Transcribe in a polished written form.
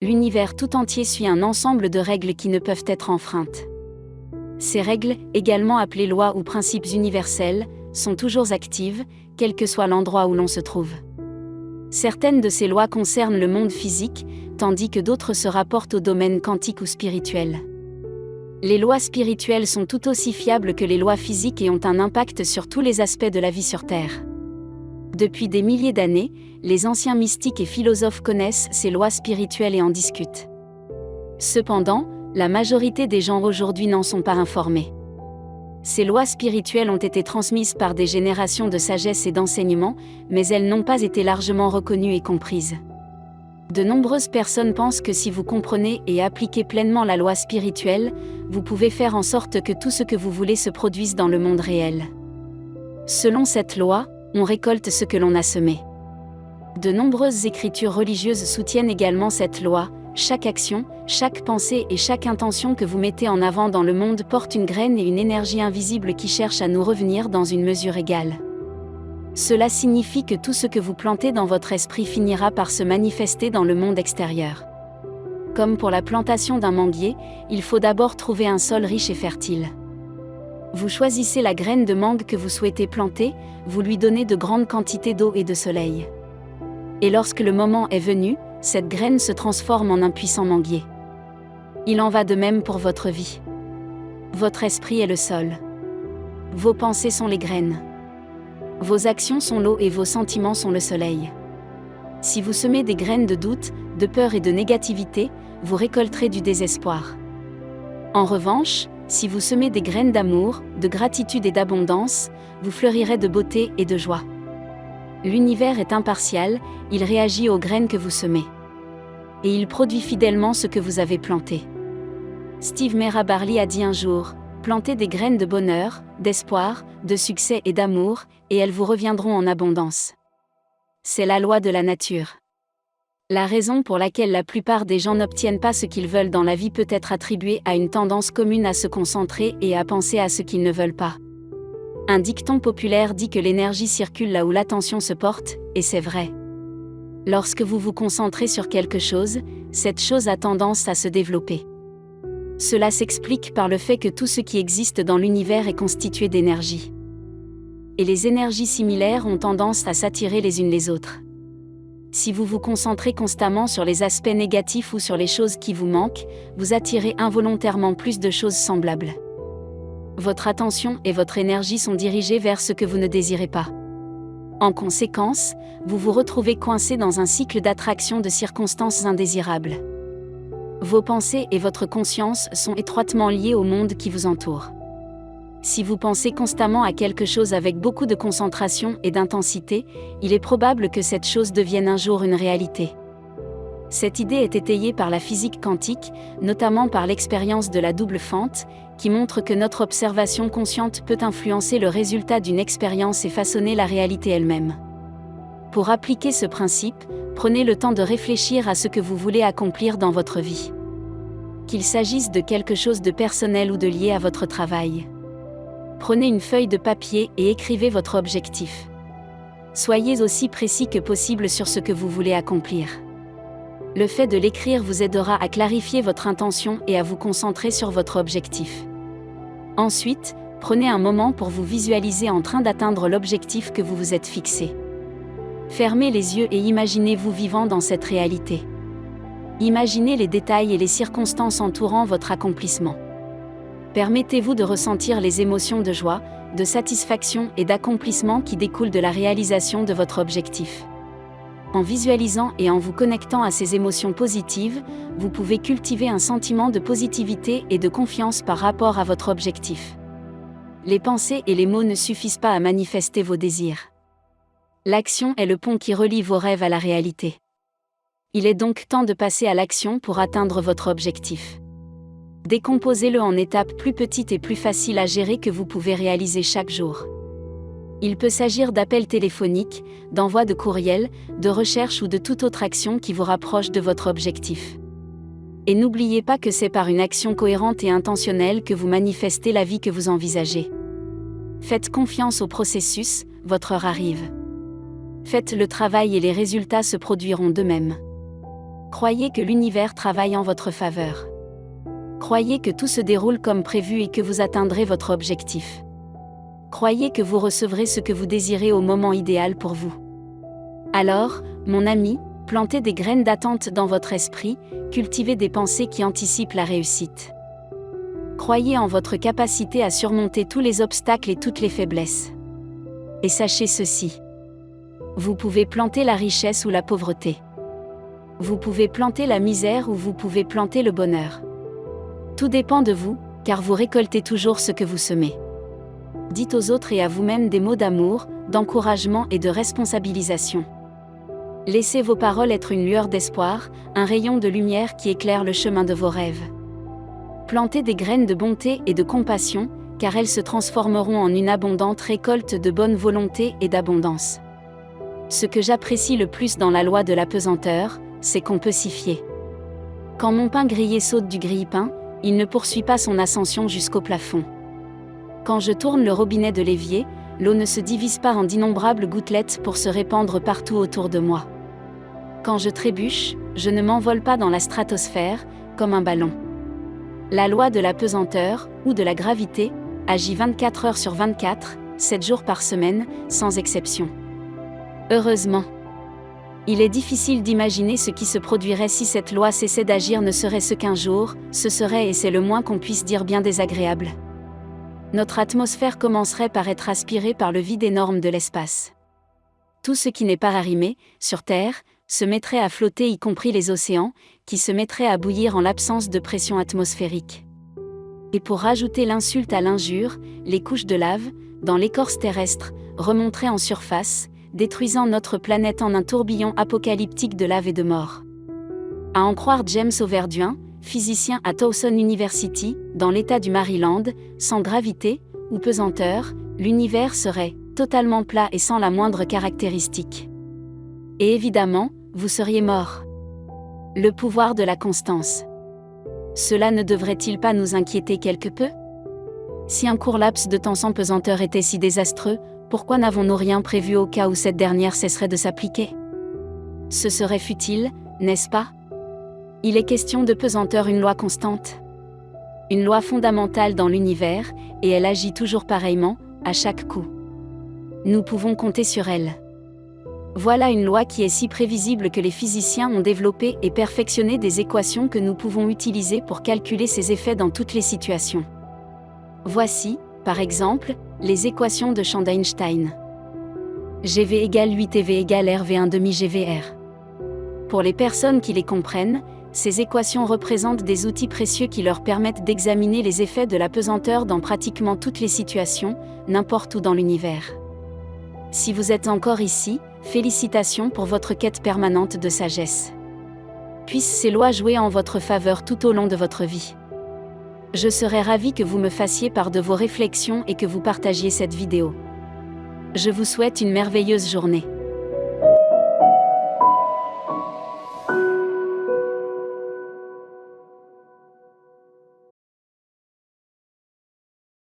L'univers tout entier suit un ensemble de règles qui ne peuvent être enfreintes. Ces règles, également appelées lois ou principes universels, sont toujours actives, quel que soit l'endroit où l'on se trouve. Certaines de ces lois concernent le monde physique, tandis que d'autres se rapportent au domaine quantique ou spirituel. Les lois spirituelles sont tout aussi fiables que les lois physiques et ont un impact sur tous les aspects de la vie sur Terre. Depuis des milliers d'années, les anciens mystiques et philosophes connaissent ces lois spirituelles et en discutent. Cependant, la majorité des gens aujourd'hui n'en sont pas informés. Ces lois spirituelles ont été transmises par des générations de sagesse et d'enseignement, mais elles n'ont pas été largement reconnues et comprises. De nombreuses personnes pensent que si vous comprenez et appliquez pleinement la loi spirituelle, vous pouvez faire en sorte que tout ce que vous voulez se produise dans le monde réel. Selon cette loi, on récolte ce que l'on a semé. De nombreuses écritures religieuses soutiennent également cette loi. Chaque action, chaque pensée et chaque intention que vous mettez en avant dans le monde porte une graine et une énergie invisible qui cherche à nous revenir dans une mesure égale. Cela signifie que tout ce que vous plantez dans votre esprit finira par se manifester dans le monde extérieur. Comme pour la plantation d'un manguier, il faut d'abord trouver un sol riche et fertile. Vous choisissez la graine de mangue que vous souhaitez planter, vous lui donnez de grandes quantités d'eau et de soleil. Et lorsque le moment est venu, cette graine se transforme en un puissant manguier. Il en va de même pour votre vie. Votre esprit est le sol. Vos pensées sont les graines. Vos actions sont l'eau et vos sentiments sont le soleil. Si vous semez des graines de doute, de peur et de négativité, vous récolterez du désespoir. En revanche, si vous semez des graines d'amour, de gratitude et d'abondance, vous fleurirez de beauté et de joie. L'univers est impartial, il réagit aux graines que vous semez. Et il produit fidèlement ce que vous avez planté. Steve Mera Barley a dit un jour, « Plantez des graines de bonheur, d'espoir, de succès et d'amour, et elles vous reviendront en abondance. » C'est la loi de la nature. La raison pour laquelle la plupart des gens n'obtiennent pas ce qu'ils veulent dans la vie peut être attribuée à une tendance commune à se concentrer et à penser à ce qu'ils ne veulent pas. Un dicton populaire dit que l'énergie circule là où l'attention se porte, et c'est vrai. Lorsque vous vous concentrez sur quelque chose, cette chose a tendance à se développer. Cela s'explique par le fait que tout ce qui existe dans l'univers est constitué d'énergie. Et les énergies similaires ont tendance à s'attirer les unes les autres. Si vous vous concentrez constamment sur les aspects négatifs ou sur les choses qui vous manquent, vous attirez involontairement plus de choses semblables. Votre attention et votre énergie sont dirigées vers ce que vous ne désirez pas. En conséquence, vous vous retrouvez coincé dans un cycle d'attraction de circonstances indésirables. Vos pensées et votre conscience sont étroitement liées au monde qui vous entoure. Si vous pensez constamment à quelque chose avec beaucoup de concentration et d'intensité, il est probable que cette chose devienne un jour une réalité. Cette idée est étayée par la physique quantique, notamment par l'expérience de la double fente, qui montre que notre observation consciente peut influencer le résultat d'une expérience et façonner la réalité elle-même. Pour appliquer ce principe, prenez le temps de réfléchir à ce que vous voulez accomplir dans votre vie. Qu'il s'agisse de quelque chose de personnel ou de lié à votre travail. Prenez une feuille de papier et écrivez votre objectif. Soyez aussi précis que possible sur ce que vous voulez accomplir. Le fait de l'écrire vous aidera à clarifier votre intention et à vous concentrer sur votre objectif. Ensuite, prenez un moment pour vous visualiser en train d'atteindre l'objectif que vous vous êtes fixé. Fermez les yeux et imaginez-vous vivant dans cette réalité. Imaginez les détails et les circonstances entourant votre accomplissement. Permettez-vous de ressentir les émotions de joie, de satisfaction et d'accomplissement qui découlent de la réalisation de votre objectif. En visualisant et en vous connectant à ces émotions positives, vous pouvez cultiver un sentiment de positivité et de confiance par rapport à votre objectif. Les pensées et les mots ne suffisent pas à manifester vos désirs. L'action est le pont qui relie vos rêves à la réalité. Il est donc temps de passer à l'action pour atteindre votre objectif. Décomposez-le en étapes plus petites et plus faciles à gérer que vous pouvez réaliser chaque jour. Il peut s'agir d'appels téléphoniques, d'envoi de courriels, de recherches ou de toute autre action qui vous rapproche de votre objectif. Et n'oubliez pas que c'est par une action cohérente et intentionnelle que vous manifestez la vie que vous envisagez. Faites confiance au processus, votre heure arrive. Faites le travail et les résultats se produiront d'eux-mêmes. Croyez que l'univers travaille en votre faveur. Croyez que tout se déroule comme prévu et que vous atteindrez votre objectif. Croyez que vous recevrez ce que vous désirez au moment idéal pour vous. Alors, mon ami, plantez des graines d'attente dans votre esprit, cultivez des pensées qui anticipent la réussite. Croyez en votre capacité à surmonter tous les obstacles et toutes les faiblesses. Et sachez ceci. Vous pouvez planter la richesse ou la pauvreté. Vous pouvez planter la misère ou vous pouvez planter le bonheur. Tout dépend de vous, car vous récoltez toujours ce que vous semez. Dites aux autres et à vous-même des mots d'amour, d'encouragement et de responsabilisation. Laissez vos paroles être une lueur d'espoir, un rayon de lumière qui éclaire le chemin de vos rêves. Plantez des graines de bonté et de compassion, car elles se transformeront en une abondante récolte de bonne volonté et d'abondance. Ce que j'apprécie le plus dans la loi de la pesanteur, c'est qu'on peut s'y fier. Quand mon pain grillé saute du grille-pain, il ne poursuit pas son ascension jusqu'au plafond. Quand je tourne le robinet de l'évier, l'eau ne se divise pas en d'innombrables gouttelettes pour se répandre partout autour de moi. Quand je trébuche, je ne m'envole pas dans la stratosphère, comme un ballon. La loi de la pesanteur, ou de la gravité, agit 24 heures sur 24, 7 jours par semaine, sans exception. Heureusement. Il est difficile d'imaginer ce qui se produirait si cette loi cessait d'agir ne serait-ce qu'un jour, ce serait et c'est le moins qu'on puisse dire bien désagréable. Notre atmosphère commencerait par être aspirée par le vide énorme de l'espace. Tout ce qui n'est pas arrimé, sur Terre, se mettrait à flotter y compris les océans, qui se mettraient à bouillir en l'absence de pression atmosphérique. Et pour rajouter l'insulte à l'injure, les couches de lave, dans l'écorce terrestre, remonteraient en surface, détruisant notre planète en un tourbillon apocalyptique de lave et de mort. À en croire James Overduin, physicien à Towson University, dans l'État du Maryland, sans gravité, ou pesanteur, l'univers serait totalement plat et sans la moindre caractéristique. Et évidemment, vous seriez mort. Le pouvoir de la constance. Cela ne devrait-il pas nous inquiéter quelque peu ? Si un court laps de temps sans pesanteur était si désastreux, pourquoi n'avons-nous rien prévu au cas où cette dernière cesserait de s'appliquer ? Ce serait futile, n'est-ce pas ? Il est question de pesanteur, une loi constante. Une loi fondamentale dans l'univers, et elle agit toujours pareillement, à chaque coup. Nous pouvons compter sur elle. Voilà une loi qui est si prévisible que les physiciens ont développé et perfectionné des équations que nous pouvons utiliser pour calculer ses effets dans toutes les situations. Voici, par exemple, les équations de champ d'Einstein. GV égale 8EV égale RV1 demi GVR. Pour les personnes qui les comprennent, ces équations représentent des outils précieux qui leur permettent d'examiner les effets de la pesanteur dans pratiquement toutes les situations, n'importe où dans l'univers. Si vous êtes encore ici, félicitations pour votre quête permanente de sagesse. Puissent ces lois jouer en votre faveur tout au long de votre vie. Je serais ravi que vous me fassiez part de vos réflexions et que vous partagiez cette vidéo. Je vous souhaite une merveilleuse journée.